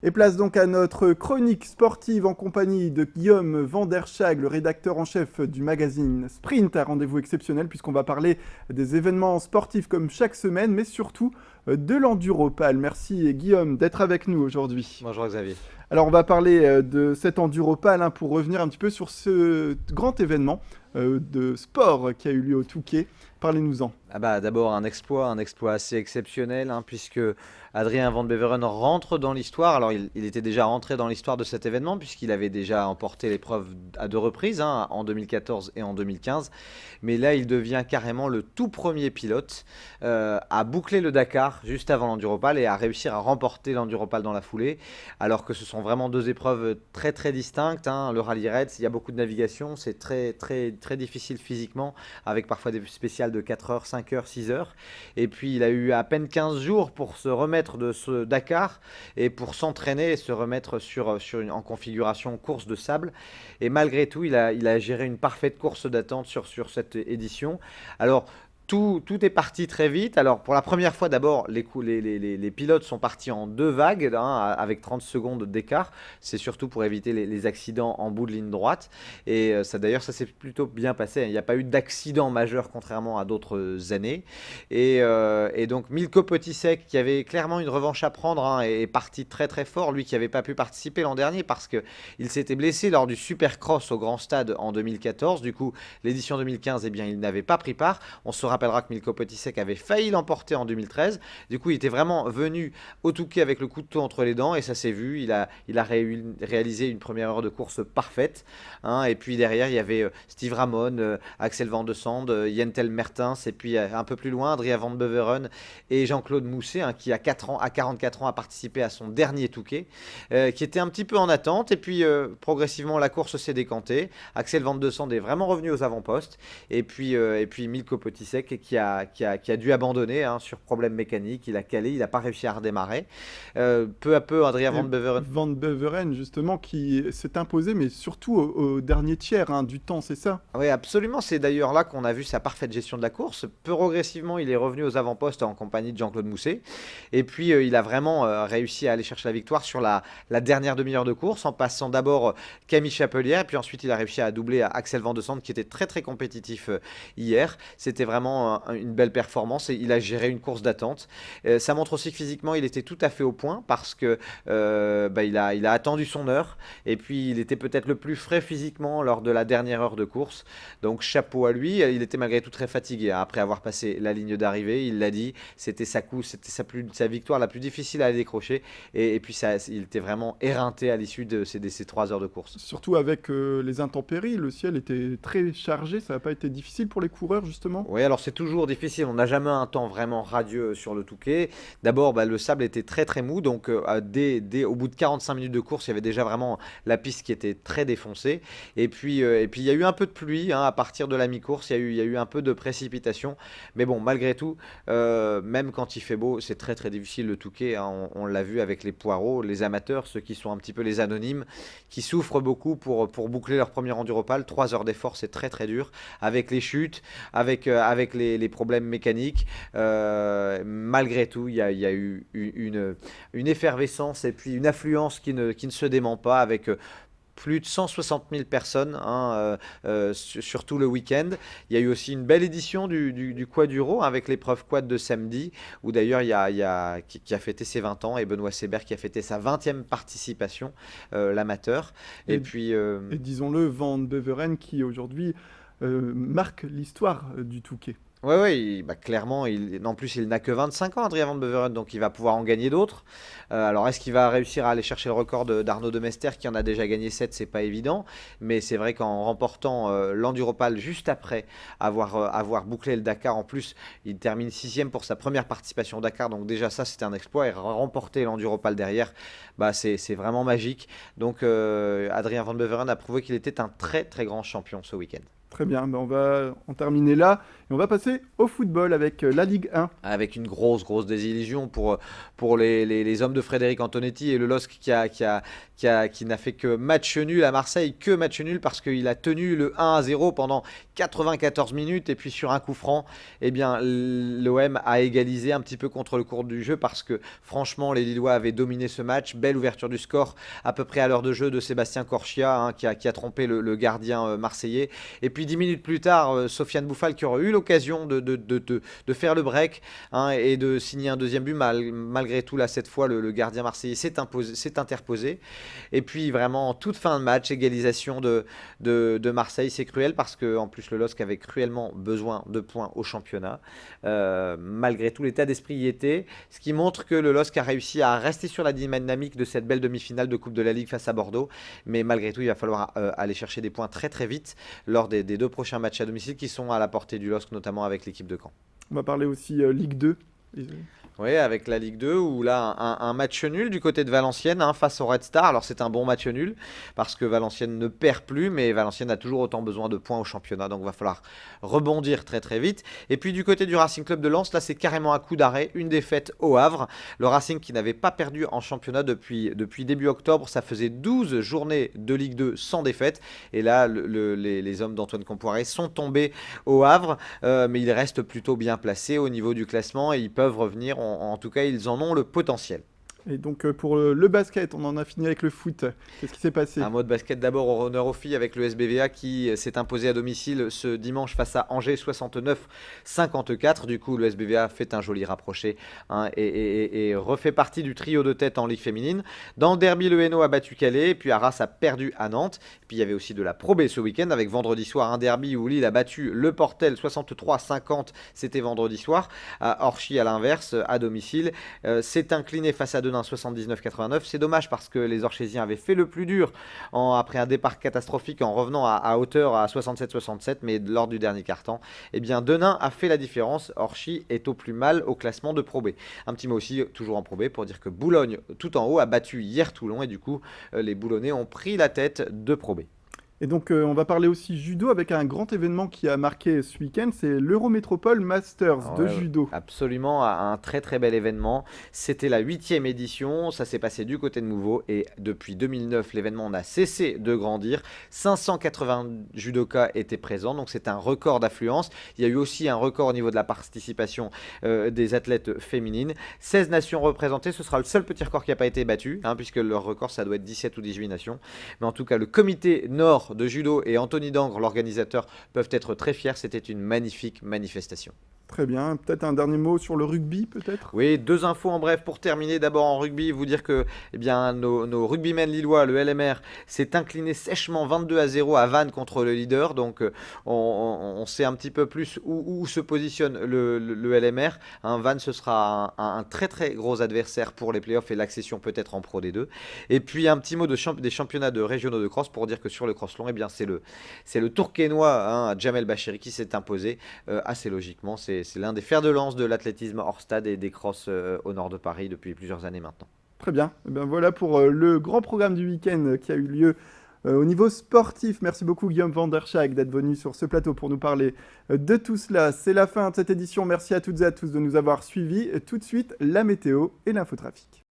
Et place donc à notre chronique sportive en compagnie de Guillaume Van der Schaag, le rédacteur en chef du magazine Sprint, un rendez-vous exceptionnel puisqu'on va parler des événements sportifs comme chaque semaine, mais surtout de l'enduropal. Merci Guillaume d'être avec nous aujourd'hui. Bonjour Xavier. Alors on va parler de cet enduropal pour revenir un petit peu sur ce grand événement de sport qui a eu lieu au Touquet. Parlez-nous-en. D'abord un exploit assez exceptionnel, puisque Adrien Van Beveren rentre dans l'histoire. Alors il était déjà rentré dans l'histoire de cet événement, puisqu'il avait déjà emporté l'épreuve à deux reprises, en 2014 et en 2015. Mais là, il devient carrément le tout premier pilote à boucler le Dakar juste avant l'Enduropal et à réussir à remporter l'Enduropal dans la foulée, alors que ce sont vraiment deux épreuves très très distinctes. Le rallye raid, il y a beaucoup de navigation, c'est très très très difficile physiquement, avec parfois des spéciales de 4 heures, 5 heures, 6 heures. Et puis il a eu à peine 15 jours pour se remettre de ce Dakar et pour s'entraîner et se remettre en configuration course de sable. Et malgré tout, il a géré une parfaite course d'attente sur cette édition. Alors, tout est parti très vite. Alors, pour la première fois, d'abord, les pilotes sont partis en deux vagues, avec 30 secondes d'écart. C'est surtout pour éviter les accidents en bout de ligne droite. Et d'ailleurs, ça s'est plutôt bien passé. Il n'y a pas eu d'accident majeur, contrairement à d'autres années. Et donc, Milko Potisek, qui avait clairement une revanche à prendre, est parti très très fort. Lui qui n'avait pas pu participer l'an dernier parce qu'il s'était blessé lors du Supercross au Grand Stade en 2014. Du coup, l'édition 2015, eh bien, il n'avait pas pris part. On se rappellera que Milko Potisek avait failli l'emporter en 2013. Du coup, il était vraiment venu au Touquet avec le couteau entre les dents et ça s'est vu. Il a réalisé une première heure de course parfaite. Et puis derrière, il y avait Steve Ramon, Axel Van de Sande, Jentel Mertens et puis un peu plus loin, Adrien Van Beveren et Jean-Claude Mousset, qui à 44 ans a participé à son dernier Touquet, qui était un petit peu en attente. Et puis progressivement, la course s'est décantée. Axel Van de Sande est vraiment revenu aux avant-postes. Et puis Milko Potisek qui a dû abandonner sur problème mécanique. Il a calé, il n'a pas réussi à redémarrer. Peu à peu, Adrien Van Beveren. Van Beveren, justement, qui s'est imposé, mais surtout au dernier tiers du temps, c'est ça? Oui, absolument. C'est d'ailleurs là qu'on a vu sa parfaite gestion de la course. Progressivement, il est revenu aux avant-postes en compagnie de Jean-Claude Mousset. Et puis, il a vraiment réussi à aller chercher la victoire sur la dernière demi-heure de course, en passant d'abord Camille Chapelière. Et puis ensuite, il a réussi à doubler Axel Van de Sande, qui était très très compétitif hier. C'était vraiment une belle performance et il a géré une course d'attente. Ça montre aussi que physiquement, il était tout à fait au point parce que il a attendu son heure et puis il était peut-être le plus frais physiquement lors de la dernière heure de course. Donc chapeau à lui. Il était malgré tout très fatigué après avoir passé la ligne d'arrivée. Il l'a dit, c'était sa victoire la plus difficile à aller décrocher et puis il était vraiment éreinté à l'issue de ces 3 heures de course. Surtout avec les intempéries, le ciel était très chargé, ça n'a pas été difficile pour les coureurs justement? Oui, alors c'est toujours difficile, on n'a jamais un temps vraiment radieux sur le Touquet. D'abord, le sable était très très mou, donc au bout de 45 minutes de course, il y avait déjà vraiment la piste qui était très défoncée. Et puis il y a eu un peu de pluie à partir de la mi-course, il y a eu un peu de précipitation. Mais bon, malgré tout, même quand il fait beau, c'est très très difficile le Touquet. On l'a vu avec les poireaux, les amateurs, ceux qui sont un petit peu les anonymes, qui souffrent beaucoup pour boucler leur premier enduropal. 3 heures d'effort, c'est très très dur, avec les chutes, avec les problèmes mécaniques. Malgré tout, il y a eu une effervescence et puis une affluence qui ne se dément pas avec plus de 160 000 personnes sur tout le week-end. Il y a eu aussi une belle édition du Quaduro avec l'épreuve quad de samedi, où d'ailleurs qui a fêté ses 20 ans, et Benoît Sébert qui a fêté sa 20e participation, l'amateur. Et, puis, et disons-le, Van Beveren qui aujourd'hui marque l'histoire du Touquet. Oui, clairement, en plus il n'a que 25 ans, Adrien Van Beveren, donc il va pouvoir en gagner d'autres. Alors est-ce qu'il va réussir à aller chercher le record d'Arnaud de Mester qui en a déjà gagné 7, c'est pas évident, mais c'est vrai qu'en remportant l'Enduropal juste après avoir bouclé le Dakar, en plus il termine 6e pour sa première participation au Dakar, donc déjà ça c'était un exploit, et remporter l'Enduropal derrière, c'est vraiment magique. Donc Adrien Van Beveren a prouvé qu'il était un très très grand champion ce week-end. Très bien, on va en terminer là Et on va passer au football avec la Ligue 1. Avec une grosse désillusion pour les hommes de Frédéric Antonetti et le LOSC qui n'a fait que match nul à Marseille, que match nul parce qu'il a tenu le 1-0 pendant 94 minutes et puis sur un coup franc, eh bien l'OM a égalisé un petit peu contre le cours du jeu parce que franchement les Lillois avaient dominé ce match. Belle ouverture du score à peu près à l'heure de jeu de Sébastien Corchia qui a trompé le gardien marseillais. Et puis 10 minutes plus tard, Sofiane Bouffal qui aurait eu l'occasion de faire le break et de signer un deuxième but. Malgré tout, là, cette fois, le gardien marseillais s'est interposé. Et puis, vraiment, en toute fin de match, égalisation de Marseille. C'est cruel parce qu'en plus, le LOSC avait cruellement besoin de points au championnat. Malgré tout, l'état d'esprit y était. Ce qui montre que le LOSC a réussi à rester sur la dynamique de cette belle demi-finale de Coupe de la Ligue face à Bordeaux. Mais malgré tout, il va falloir aller chercher des points très vite lors des 2 prochains matchs à domicile qui sont à la portée du LOSC, notamment avec l'équipe de Caen. On va parler aussi Ligue 2. Oui, avec la Ligue 2, où là, un match nul du côté de Valenciennes face au Red Star. Alors, c'est un bon match nul, parce que Valenciennes ne perd plus, mais Valenciennes a toujours autant besoin de points au championnat, donc il va falloir rebondir très vite. Et puis, du côté du Racing Club de Lens, là, c'est carrément un coup d'arrêt, une défaite au Havre. Le Racing qui n'avait pas perdu en championnat depuis début octobre, ça faisait 12 journées de Ligue 2 sans défaite. Et là, les hommes d'Antoine Compoiré sont tombés au Havre, mais ils restent plutôt bien placés au niveau du classement, et ils peuvent revenir. En tout cas, ils en ont le potentiel. Et donc pour le basket, on en a fini avec le foot. Qu'est-ce qui s'est passé? Un mot de basket d'abord au honneur aux filles avec le SBVA qui s'est imposé à domicile ce dimanche face à Angers 69-54. Du coup, le SBVA fait un joli rapproché et refait partie du trio de tête en Ligue féminine. Dans le derby, le Hainaut a battu Calais, puis Arras a perdu à Nantes. Puis il y avait aussi de la Pro B ce week-end avec vendredi soir un derby où Lille a battu le Portel 63-50. C'était vendredi soir. Orchy à l'inverse, à domicile, s'est incliné face à Denain 79-89. C'est dommage parce que les Orchésiens avaient fait le plus dur après un départ catastrophique en revenant à hauteur à 67-67, mais lors du dernier quart-temps, eh bien Denain a fait la différence. Orchy est au plus mal au classement de Pro B. Un petit mot aussi, toujours en Pro B, pour dire que Boulogne, tout en haut, a battu hier Toulon et du coup, les Boulonnais ont pris la tête de Pro B. Et donc, on va parler aussi judo avec un grand événement qui a marqué ce week-end, c'est l'Eurométropole Masters de judo. Absolument, un très bel événement. C'était la 8e édition, ça s'est passé du côté de Mouveau et depuis 2009, l'événement n'a cessé de grandir. 580 judokas étaient présents, donc c'est un record d'affluence. Il y a eu aussi un record au niveau de la participation des athlètes féminines. 16 nations représentées, ce sera le seul petit record qui n'a pas été battu, puisque leur record, ça doit être 17 ou 18 nations. Mais en tout cas, le comité Nord de judo et Anthony Dangre, l'organisateur, peuvent être très fiers. C'était une magnifique manifestation. Très bien. Peut-être un dernier mot sur le rugby, peut-être? Oui, 2 infos en bref pour terminer. D'abord en rugby, vous dire que nos rugbymen lillois, le LMR, s'est incliné sèchement 22-0 à Vannes contre le leader. Donc on sait un petit peu plus où se positionne le LMR. Vannes, ce sera un très gros adversaire pour les playoffs et l'accession peut-être en Pro D2. Et puis un petit mot des championnats régionaux de cross pour dire que sur le cross long, c'est le Tourquenois, Jamel Bachiri, qui s'est imposé assez logiquement. C'est l'un des fers de lance de l'athlétisme hors stade et des crosses au nord de Paris depuis plusieurs années maintenant. Très bien. Et bien voilà pour le grand programme du week-end qui a eu lieu au niveau sportif. Merci beaucoup Guillaume van der Schaag d'être venu sur ce plateau pour nous parler de tout cela. C'est la fin de cette édition. Merci à toutes et à tous de nous avoir suivis. Tout de suite, la météo et l'infotrafic.